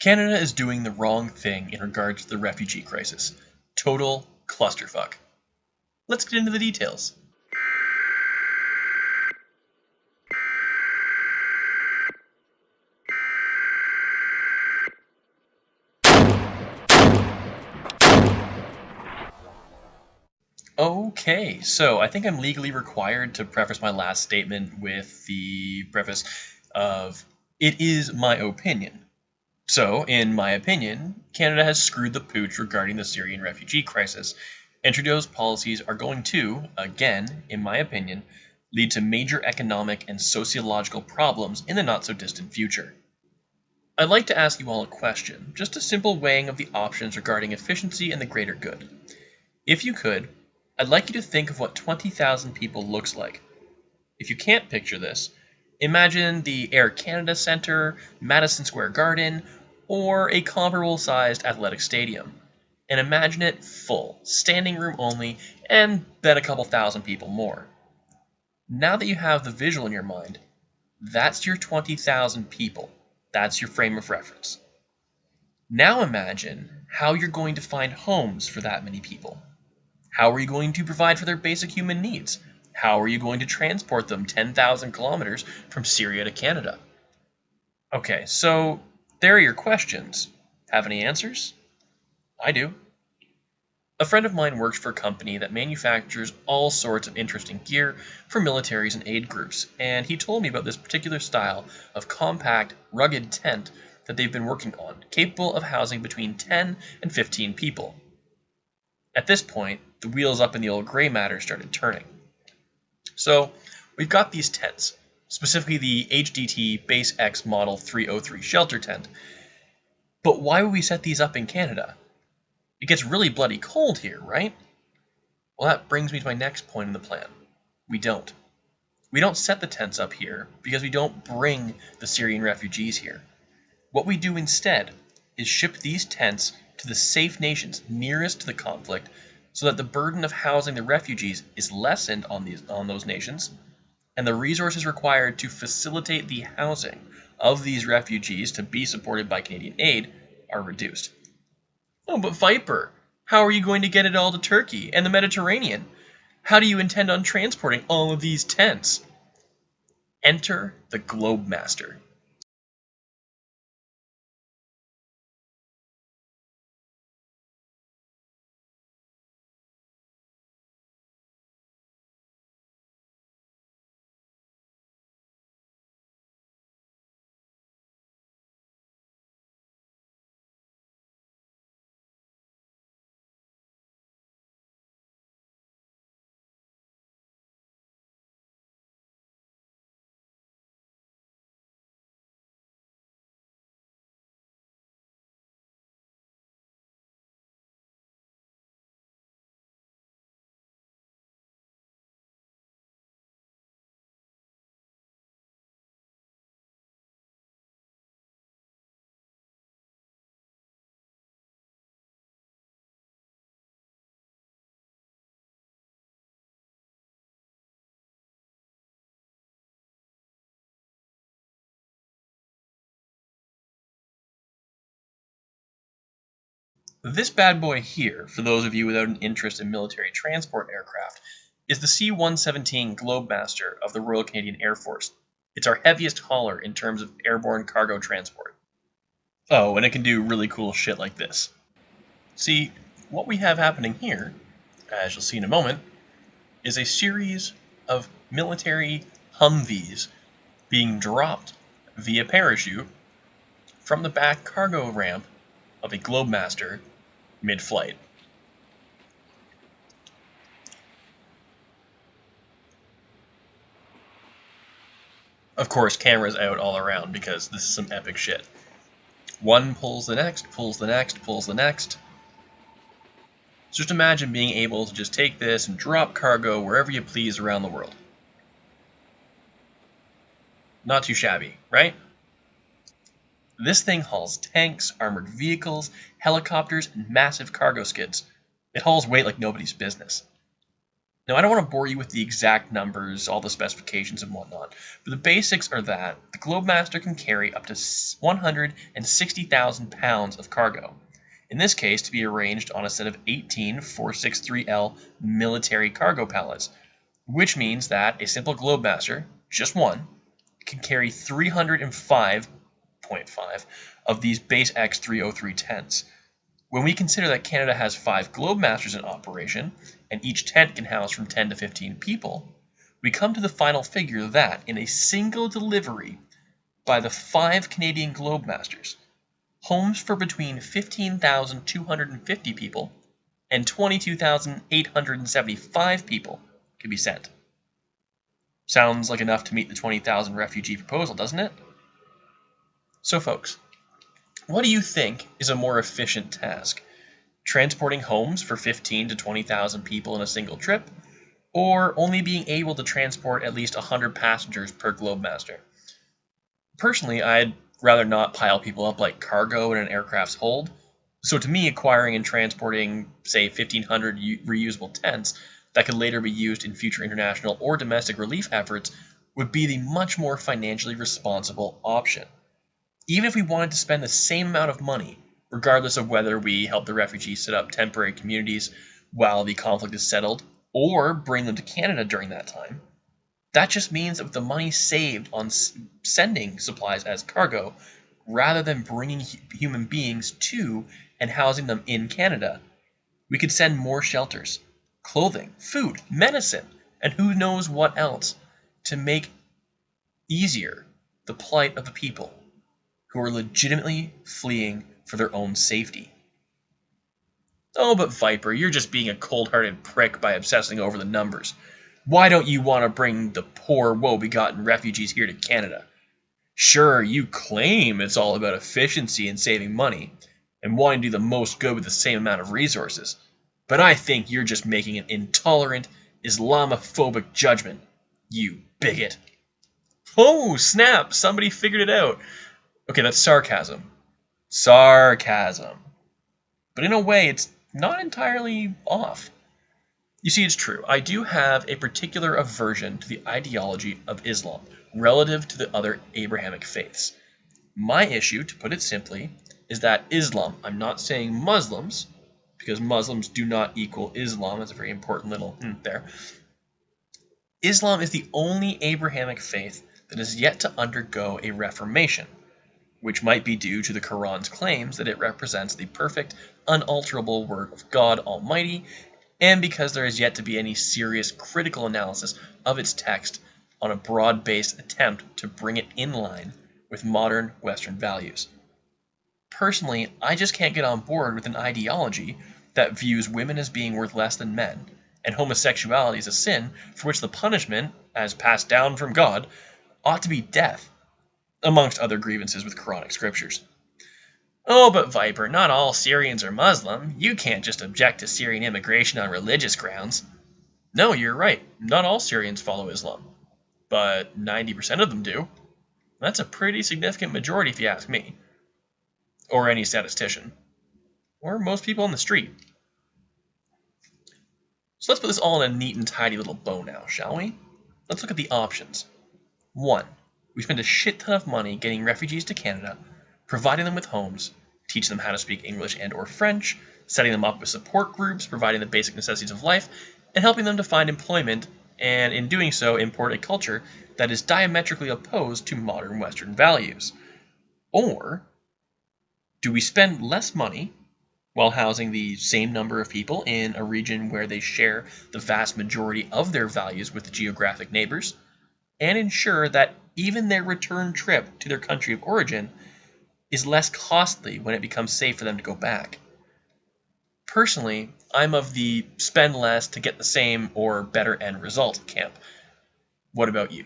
Canada is doing the wrong thing in regards to the refugee crisis. Total clusterfuck. Let's get into the details. Okay, so I think I'm legally required to preface my last statement with the preface of, it is my opinion. So, in my opinion, Canada has screwed the pooch regarding the Syrian refugee crisis, and Trudeau's policies are going to, again, in my opinion, lead to major economic and sociological problems in the not-so-distant future. I'd like to ask you all a question, just a simple weighing of the options regarding efficiency and the greater good. If you could, I'd like you to think of what 20,000 people looks like. If you can't picture this, imagine the Air Canada Centre, Madison Square Garden, or a comparable-sized athletic stadium. And imagine it full, standing room only, and then a couple thousand people more. Now that you have the visual in your mind, that's your 20,000 people. That's your frame of reference. Now imagine how you're going to find homes for that many people. How are you going to provide for their basic human needs? How are you going to transport them 10,000 kilometers from Syria to Canada? Okay, so there are your questions. Have any answers? I do. A friend of mine works for a company that manufactures all sorts of interesting gear for militaries and aid groups, and he told me about this particular style of compact, rugged tent that they've been working on, capable of housing between 10 and 15 people. At this point, the wheels up in the old gray matter started turning. So, we've got these tents, specifically the HDT Base X Model 303 shelter tent. But why would we set these up in Canada? It gets really bloody cold here, right? Well, that brings me to my next point in the plan. We don't. We don't set the tents up here because we don't bring the Syrian refugees here. What we do instead is ship these tents to the safe nations nearest to the conflict so that the burden of housing the refugees is lessened on those nations, and the resources required to facilitate the housing of these refugees to be supported by Canadian aid are reduced. Oh, but Viper, how are you going to get it all to Turkey and the Mediterranean? How do you intend on transporting all of these tents? Enter the Globemaster. This bad boy here, for those of you without an interest in military transport aircraft, is the C-117 Globemaster of the Royal Canadian Air Force. It's our heaviest hauler in terms of airborne cargo transport. Oh, and it can do really cool shit like this. See, what we have happening here, as you'll see in a moment, is a series of military Humvees being dropped via parachute from the back cargo ramp of a Globemaster mid-flight. Of course, cameras out all around because this is some epic shit. One pulls the next, pulls the next, pulls the next. So just imagine being able to just take this and drop cargo wherever you please around the world. Not too shabby, right? This thing hauls tanks, armored vehicles, helicopters, and massive cargo skids. It hauls weight like nobody's business. Now, I don't want to bore you with the exact numbers, all the specifications and whatnot, but the basics are that the Globemaster can carry up to 160,000 pounds of cargo. In this case, to be arranged on a set of 18 463L military cargo pallets, which means that a simple Globemaster, just one, can carry 305.5 of these base X303 tents. When we consider that Canada has 5 Globemasters in operation, and each tent can house from 10 to 15 people, we come to the final figure that, in a single delivery by the 5 Canadian Globemasters, homes for between 15,250 people and 22,875 people can be sent. Sounds like enough to meet the 20,000 refugee proposal, doesn't it? So folks, what do you think is a more efficient task? Transporting homes for 15 to 20,000 people in a single trip, or only being able to transport at least 100 passengers per Globemaster? Personally, I'd rather not pile people up like cargo in an aircraft's hold, so to me, acquiring and transporting, say, 1,500 reusable tents that could later be used in future international or domestic relief efforts would be the much more financially responsible option. Even if we wanted to spend the same amount of money, regardless of whether we help the refugees set up temporary communities while the conflict is settled, or bring them to Canada during that time, that just means that with the money saved on sending supplies as cargo, rather than bringing human beings to and housing them in Canada, we could send more shelters, clothing, food, medicine, and who knows what else to make easier the plight of the people who are legitimately fleeing for their own safety. Oh, but Viper, you're just being a cold-hearted prick by obsessing over the numbers. Why don't you want to bring the poor, woe-begotten refugees here to Canada? Sure, you claim it's all about efficiency and saving money, and wanting to do the most good with the same amount of resources, but I think you're just making an intolerant, Islamophobic judgment, you bigot. Oh, snap! Somebody figured it out. Okay, that's sarcasm. Sarcasm. But in a way, it's not entirely off. You see, it's true. I do have a particular aversion to the ideology of Islam relative to the other Abrahamic faiths. My issue, to put it simply, is that Islam, I'm not saying Muslims, because Muslims do not equal Islam. That's a very important little there. Islam is the only Abrahamic faith that is yet to undergo a reformation, which might be due to the Quran's claims that it represents the perfect, unalterable word of God Almighty, and because there is yet to be any serious critical analysis of its text on a broad-based attempt to bring it in line with modern Western values. Personally, I just can't get on board with an ideology that views women as being worth less than men, and homosexuality as a sin for which the punishment, as passed down from God, ought to be death, amongst other grievances with Quranic scriptures. Oh, but Viper, not all Syrians are Muslim. You can't just object to Syrian immigration on religious grounds. No, you're right. Not all Syrians follow Islam. But 90% of them do. That's a pretty significant majority if you ask me. Or any statistician. Or most people on the street. So let's put this all in a neat and tidy little bow now, shall we? Let's look at the options. 1. We spend a shit ton of money getting refugees to Canada, providing them with homes, teaching them how to speak English and or French, setting them up with support groups, providing the basic necessities of life, and helping them to find employment, and in doing so import a culture that is diametrically opposed to modern Western values. Or do we spend less money while housing the same number of people in a region where they share the vast majority of their values with the geographic neighbors, and ensure that even their return trip to their country of origin is less costly when it becomes safe for them to go back? Personally, I'm of the spend less to get the same or better end result camp. What about you?